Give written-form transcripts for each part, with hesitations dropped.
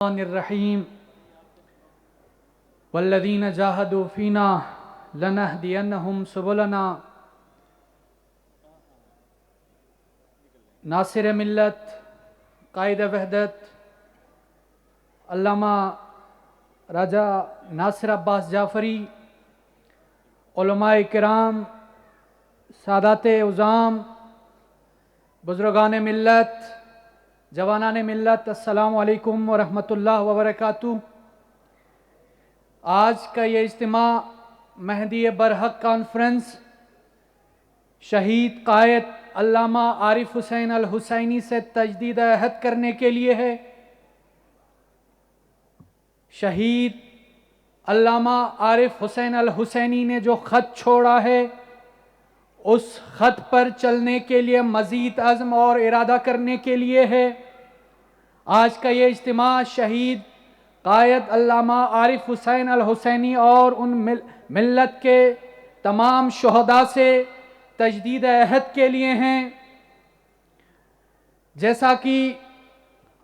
الرحمن الرحیم والذین جاہدوا فینا لنہدینہم سبلنا ناصر ملت قائد وحدت علامہ راجہ ناصر عباس جعفری، علماء کرام، سادات عظام، بزرگان ملت، جوانان ملت، السلام علیکم ورحمۃ اللہ وبرکاتہ۔ آج کا یہ اجتماع مہدی برحق کانفرنس شہید قائد علامہ عارف حسین الحسینی سے تجدید عہد کرنے کے لیے ہے۔ شہید علامہ عارف حسین الحسینی نے جو خط چھوڑا ہے، اس خط پر چلنے کے لیے مزید عزم اور ارادہ کرنے کے لیے ہے۔ آج کا یہ اجتماع شہید قائد علامہ عارف حسین الحسینی اور ان ملت کے تمام شہداء سے تجدید عہد کے لیے ہیں۔ جیسا کہ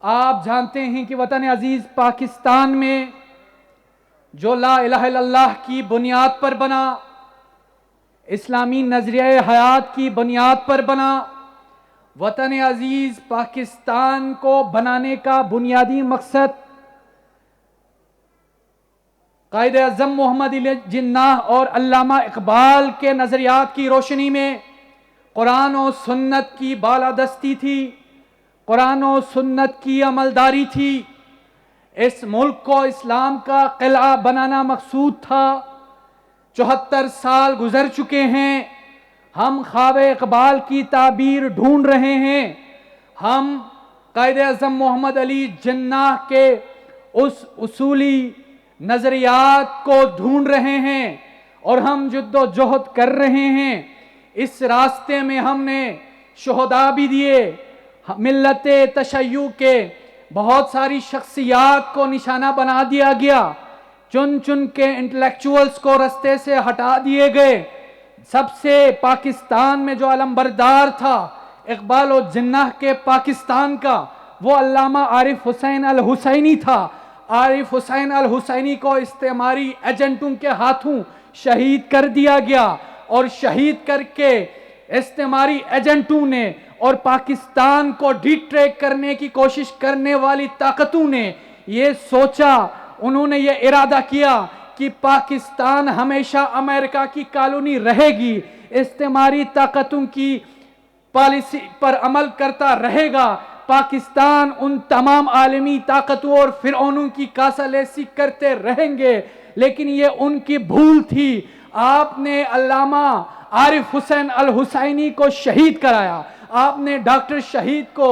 آپ جانتے ہیں کہ وطن عزیز پاکستان میں جو لا الہ الا اللہ کی بنیاد پر بنا، اسلامی نظریہ حیات کی بنیاد پر بنا، وطن عزیز پاکستان کو بنانے کا بنیادی مقصد قائد اعظم محمد علی جناح اور علامہ اقبال کے نظریات کی روشنی میں قرآن و سنت کی بالادستی تھی، قرآن و سنت کی عملداری تھی۔ اس ملک کو اسلام کا قلعہ بنانا مقصود تھا۔ 74 سال گزر چکے ہیں، ہم خواب اقبال کی تعبیر ڈھونڈ رہے ہیں، ہم قائد اعظم محمد علی جناح کے اس اصولی نظریات کو ڈھونڈ رہے ہیں اور ہم جد و جہد کر رہے ہیں۔ اس راستے میں ہم نے شہداء بھی دیے، ملت تشیع کے بہت ساری شخصیات کو نشانہ بنا دیا گیا، چن چن کے انٹلیکچوئلز کو رستے سے ہٹا دیے گئے۔ سب سے پاکستان میں جو علمبردار تھا اقبال و جناح کے پاکستان کا، وہ علامہ عارف حسین الحسینی تھا۔ عارف حسین الحسینی کو استعماری ایجنٹوں کے ہاتھوں شہید کر دیا گیا، اور شہید کر کے استعماری ایجنٹوں نے اور پاکستان کو ڈی ٹریک کرنے کی کوشش کرنے والی طاقتوں نے یہ سوچا، انہوں نے یہ ارادہ کیا کہ پاکستان ہمیشہ امریکہ کی کالونی رہے گی، استعماری طاقتوں کی پالیسی پر عمل کرتا رہے گا، پاکستان ان تمام عالمی طاقتوں اور فرعونوں کی کاسالیسی کرتے رہیں گے۔ لیکن یہ ان کی بھول تھی۔ آپ نے علامہ عارف حسین الحسینی کو شہید کرایا، آپ نے ڈاکٹر شہید کو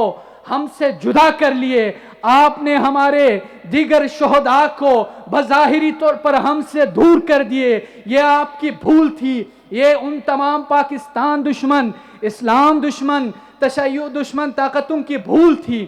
ہم سے جدا کر لیے، آپ نے ہمارے دیگر شہداء کو بظاہری طور پر ہم سے دور کر دیے۔ یہ آپ کی بھول تھی۔ یہ ان تمام پاکستان دشمن، اسلام دشمن، تشیع دشمن طاقتوں کی بھول تھی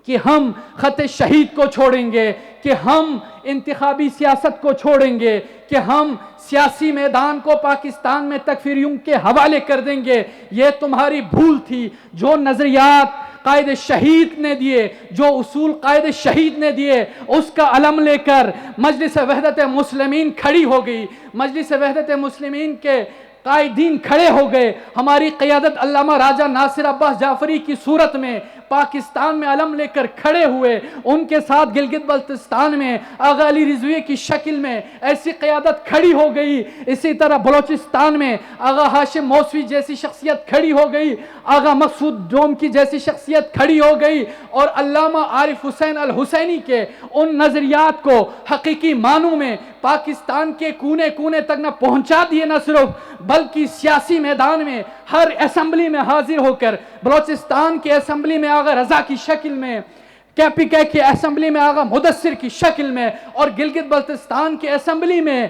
کہ ہم خط شہید کو چھوڑیں گے، کہ ہم انتخابی سیاست کو چھوڑیں گے، کہ ہم سیاسی میدان کو پاکستان میں تکفیریوں کے حوالے کر دیں گے۔ یہ تمہاری بھول تھی۔ جو نظریات قائد شہید نے دیے، جو اصول قائد شہید نے دیے، اس کا علم لے کر مجلس وحدت مسلمین کھڑی ہو گئی، مجلس وحدت مسلمین کے قائدین کھڑے ہو گئے۔ ہماری قیادت علامہ راجہ ناصر عباس جعفری کی صورت میں پاکستان میں علم لے کر کھڑے ہوئے، ان کے ساتھ گلگت بلتستان میں آغا علی رضوی کی شکل میں ایسی قیادت کھڑی ہو گئی۔ اسی طرح بلوچستان میں آغا ہاشم موسوی جیسی شخصیت کھڑی ہو گئی، آغا مقصود ڈوم کی جیسی شخصیت کھڑی ہو گئی، اور علامہ عارف حسین الحسینی کے ان نظریات کو حقیقی معنوں میں پاکستان کے کونے کونے تک نہ پہنچا دیے، نہ صرف بلکہ سیاسی میدان میں ہر اسمبلی میں حاضر ہو کر، بلوچستان کے اسمبلی میں آغا رضا کی شکل میں، KPK کی اسمبلی میں آغا مدثر کی شکل میں، اور گلگت بلتستان کے اسمبلی میں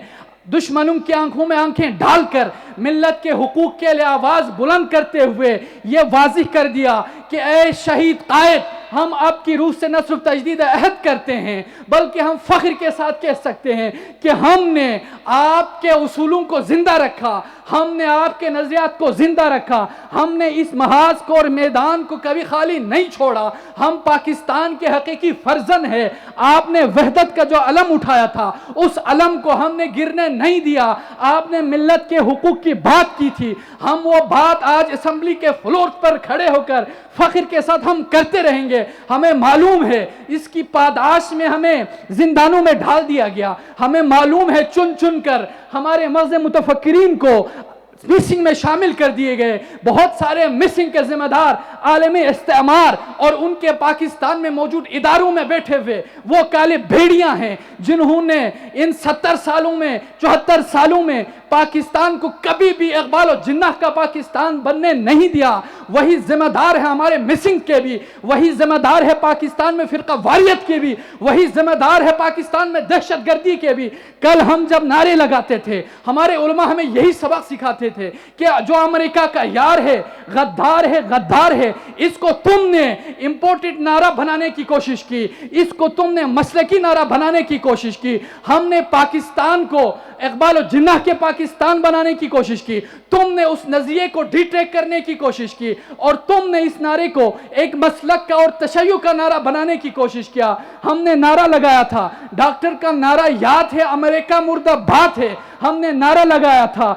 دشمنوں کی آنکھوں میں آنکھیں ڈال کر ملت کے حقوق کے لیے آواز بلند کرتے ہوئے یہ واضح کر دیا کہ اے شہید قائد، ہم آپ کی روح سے نہ صرف تجدید عہد کرتے ہیں بلکہ ہم فخر کے ساتھ کہہ سکتے ہیں کہ ہم نے آپ کے اصولوں کو زندہ رکھا، ہم نے آپ کے نظریات کو زندہ رکھا، ہم نے اس محاذ کو اور میدان کو کبھی خالی نہیں چھوڑا۔ ہم پاکستان کے حقیقی فرزند ہیں۔ آپ نے وحدت کا جو علم اٹھایا تھا اس علم کو ہم نے گرنے نہیں دیا۔ آپ نے ملت کے حقوق کی بات کی تھی، ہم وہ بات آج اسمبلی کے فلور پر کھڑے ہو کر فخر کے ساتھ ہم کرتے رہیں گے۔ ہمیں معلوم ہے اس کی پاداش میں ہمیں زندانوں میں ڈال دیا گیا، ہمیں معلوم ہے چن چن کر ہمارے مغز متفکرین کو مسنگ میں شامل کر دیے گئے۔ بہت سارے مسنگ کے ذمہ دار عالمی استعمار اور ان کے پاکستان میں موجود اداروں میں بیٹھے ہوئے وہ کالے بھیڑیاں ہیں جنہوں نے ان 70 سالوں میں 74 سالوں میں پاکستان کو کبھی بھی اقبال و جناح کا پاکستان بننے نہیں دیا۔ وہی ذمہ دار ہے ہمارے مسنگ کے بھی، وہی ذمہ دار ہے پاکستان میں فرقہ واریت کے بھی، وہی ذمہ دار ہے پاکستان میں دہشت گردی کے بھی۔ کل ہم جب نعرے لگاتے تھے ہمارے علماء ہمیں یہی سبق سکھاتے تھے کہ جو امریکہ کا یار ہے غدار ہے غدار ہے، اس کو تم نے امپورٹڈ نعرہ بنانے کی کوشش کی، اس کو تم نے مسلکی نعرہ بنانے کی کوشش کی۔ ہم نے پاکستان کو اقبال و جناح کے پاکستان بنانے کی کوشش کی، تم نے اس نظریے کو ڈی ٹریک کرنے کی کوشش کی اور تم نے اس نعرے کو ایک مسلک کا اور تشیع کا نعرہ بنانے کی کوشش کیا۔ ہم نے نعرہ لگایا تھا، ڈاکٹر کا نعرہ یاد ہے، امریکہ مرد آباد ہے، ہم نے نعرہ لگایا تھا،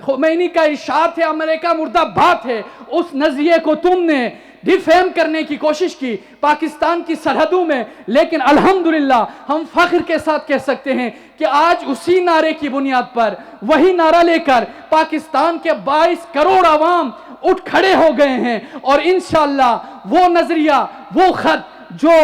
خمینی کا ارشاد ہے امریکہ مرد آباد ہے۔ اس نظریے کو تم نے ڈیفیم کرنے کی کوشش کی پاکستان کی سرحدوں میں، لیکن الحمدللہ ہم فخر کے ساتھ کہہ سکتے ہیں کہ آج اسی نعرے کی بنیاد پر وہی نعرہ لے کر پاکستان کے 22 کروڑ عوام اٹھ کھڑے ہو گئے ہیں، اور انشاءاللہ وہ نظریہ وہ خط جو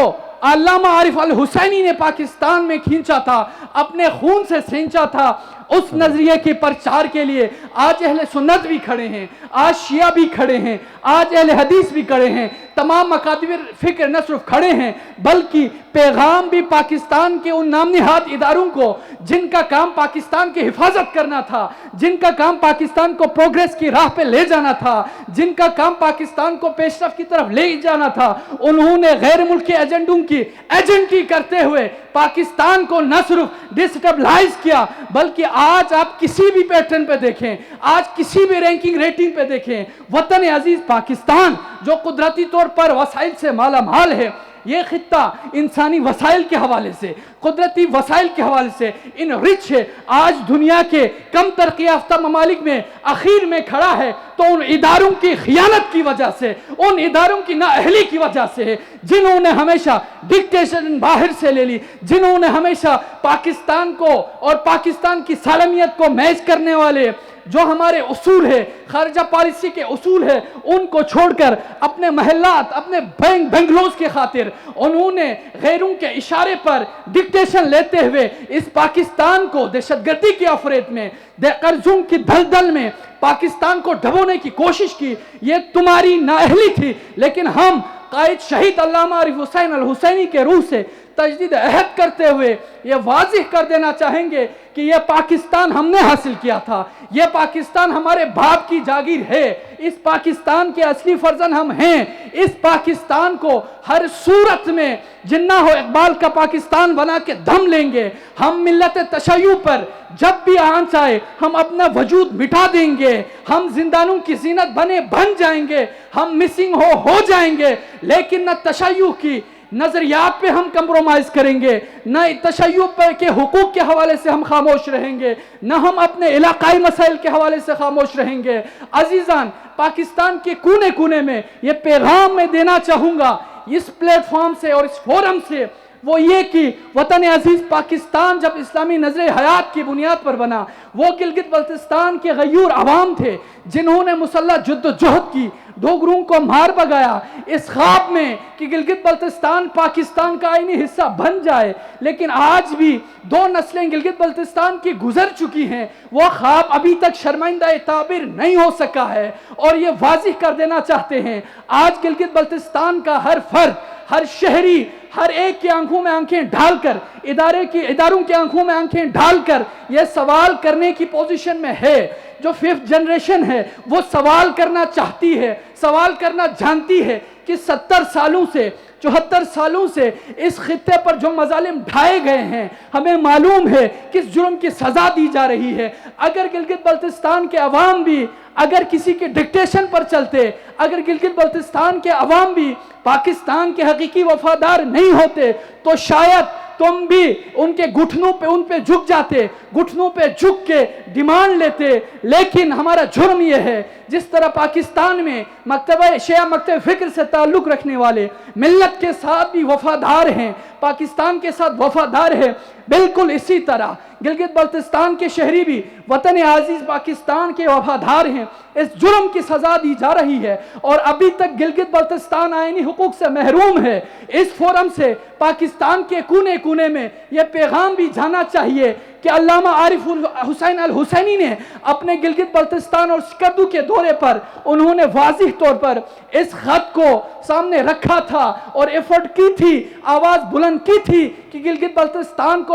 علامہ عارف الحسینی نے پاکستان میں کھینچا تھا، اپنے خون سے سینچا تھا، اس نظریے کے پرچار کے لیے آج اہل سنت بھی کھڑے ہیں، آج شیعہ بھی کھڑے ہیں، آج اہل حدیث بھی کھڑے ہیں، تمام مکاتب فکر نہ صرف کھڑے ہیں بلکہ پیغام بھی پاکستان کے ان نام نہاد اداروں کو جن کا کام پاکستان کی حفاظت کرنا تھا، جن کا کام پاکستان کو پروگریس کی راہ پہ لے جانا تھا، جن کا کام پاکستان کو پیش رفت کی طرف لے جانا تھا، انہوں نے غیر ملکی ایجنڈوں کی ایجنٹی کرتے ہوئے پاکستان کو نہ صرف ڈسٹیبلائز کیا بلکہ آج آپ کسی بھی پیٹرن پہ دیکھیں، آج کسی بھی رینکنگ ریٹنگ پہ دیکھیں، وطن عزیز پاکستان جو قدرتی طور پر وسائل سے مالا مال ہے، یہ خطہ انسانی وسائل کے حوالے سے، قدرتی وسائل کے حوالے سے ان رچ ہے، آج دنیا کے کم ترقی یافتہ ممالک میں اخیر میں کھڑا ہے تو ان اداروں کی خیانت کی وجہ سے، ان اداروں کی نااہلی کی وجہ سے ہے جنہوں نے ہمیشہ ڈکٹیشن باہر سے لے لی، جنہوں نے ہمیشہ پاکستان کو اور پاکستان کی سالمیت کو میچ کرنے والے جو ہمارے اصول ہے، خارجہ پالیسی کے اصول ہے، ان کو چھوڑ کر اپنے محلات، اپنے بنگلوز کی خاطر انہوں نے غیروں کے اشارے پر ڈکٹیشن لیتے ہوئے اس پاکستان کو دہشت گردی کی آفریت میں، قرضوں کی دلدل میں پاکستان کو ڈبونے کی کوشش کی۔ یہ تمہاری نااہلی تھی، لیکن ہم قائد شہید علامہ عارف حسین الحسینی کے روح سے تجدید عہد کرتے ہوئے یہ واضح کر دینا چاہیں گے کہ یہ پاکستان ہم نے حاصل کیا تھا، یہ پاکستان ہمارے باپ کی جاگیر ہے، اس پاکستان کے اصلی فرزند ہم ہیں، اس پاکستان کو ہر صورت میں جناح و اقبال کا پاکستان بنا کے دم لیں گے۔ ہم ملت تشیع پر جب بھی آنچ آئے ہم اپنا وجود مٹا دیں گے، ہم زندانوں کی زینت بن جائیں گے، ہم مسنگ ہو جائیں گے، لیکن نہ تشیع کی نظریات پہ ہم کمپرومائز کریں گے، نہ تشیع کے حقوق کے حوالے سے ہم خاموش رہیں گے، نہ ہم اپنے علاقائی مسائل کے حوالے سے خاموش رہیں گے۔ عزیزان، پاکستان کے کونے کونے میں یہ پیغام میں دینا چاہوں گا اس پلیٹ فارم سے اور اس فورم سے، وہ یہ کہ وطن عزیز پاکستان جب اسلامی نظر حیات کی بنیاد پر بنا، وہ گلگت بلتستان کے غیور عوام تھے جنہوں نے مسلح جد و جہد کی، ڈوگروں کو مار بگایا اس خواب میں کہ گلگت بلتستان پاکستان کا آئینی حصہ بن جائے، لیکن آج بھی 2 نسلیں گلگت بلتستان کی گزر چکی ہیں، وہ خواب ابھی تک شرمندہ تعبیر نہیں ہو سکا ہے، اور یہ واضح کر دینا چاہتے ہیں آج گلگت بلتستان کا ہر فرد، ہر شہری، ہر ایک کی آنکھوں میں آنکھیں ڈال کر، اداروں کی آنکھوں میں آنکھیں ڈال کر یہ سوال کرنے کی پوزیشن میں ہے۔ جو 5th جنریشن ہے وہ سوال کرنا چاہتی ہے، سوال کرنا جانتی ہے کہ 70 سالوں سے 74 سالوں سے اس خطے پر جو مظالم ڈھائے گئے ہیں، ہمیں معلوم ہے کس جرم کی سزا دی جا رہی ہے۔ اگر گلگت بلتستان کے عوام بھی اگر کسی کے ڈکٹیشن پر چلتے، اگر گلگت بلتستان کے عوام بھی پاکستان کے حقیقی وفادار نہیں ہوتے، تو شاید تم بھی ان کے گھٹنوں پہ ان پہ جھک جاتے، گھٹنوں پہ جھک کے ڈیمانڈ لیتے۔ لیکن ہمارا جرم یہ ہے، جس طرح پاکستان میں مکتبہ شیعہ مکتب فکر سے تعلق رکھنے والے ملت کے ساتھ بھی وفادار ہیں، پاکستان کے ساتھ وفادار ہیں، بالکل اسی طرح گلگت بلتستان کے شہری بھی وطن عزیز پاکستان کے وفادار ہیں۔ اس جرم کی سزا دی جا رہی ہے اور ابھی تک گلگت بلتستان آئینی حقوق سے محروم ہے۔ اس فورم سے پاکستان کے کونے کونے میں یہ پیغام بھی جانا چاہیے کہ علامہ عارف حسین الحسینی نے اپنے گلگت بلتستان اور سکردو کے دورے پر انہوں نے واضح طور پر اس خط کو سامنے رکھا تھا اور ایفرٹ کی تھی، آواز بلند کی تھی کہ گلگت بلتستان کو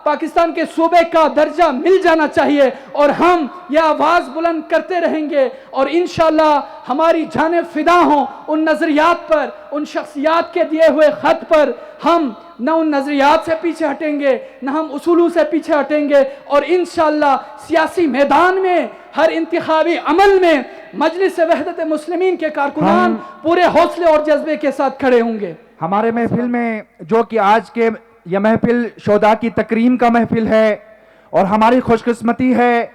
پاکستان کے صوبے کا درجہ مل جانا چاہیے، اور ہم یہ آواز بلند کرتے رہیں گے اور انشاءاللہ ہماری جانیں فدا ہوں ان نظریات پر، ان شخصیات کے دیے ہوئے خط پر۔ ہم نہ ان نظریات سے پیچھے ہٹیں گے، نہ ہم اصولوں سے پیچھے ہٹیں گے، اور انشاءاللہ سیاسی میدان میں ہر انتخابی عمل میں مجلس وحدت مسلمین کے کارکنان پورے حوصلے اور جذبے کے ساتھ کھڑے ہوں گے۔ ہمارے محفل میں جو کہ آج کے یہ محفل شہداء کی تکریم کا محفل ہے، اور ہماری خوش قسمتی ہے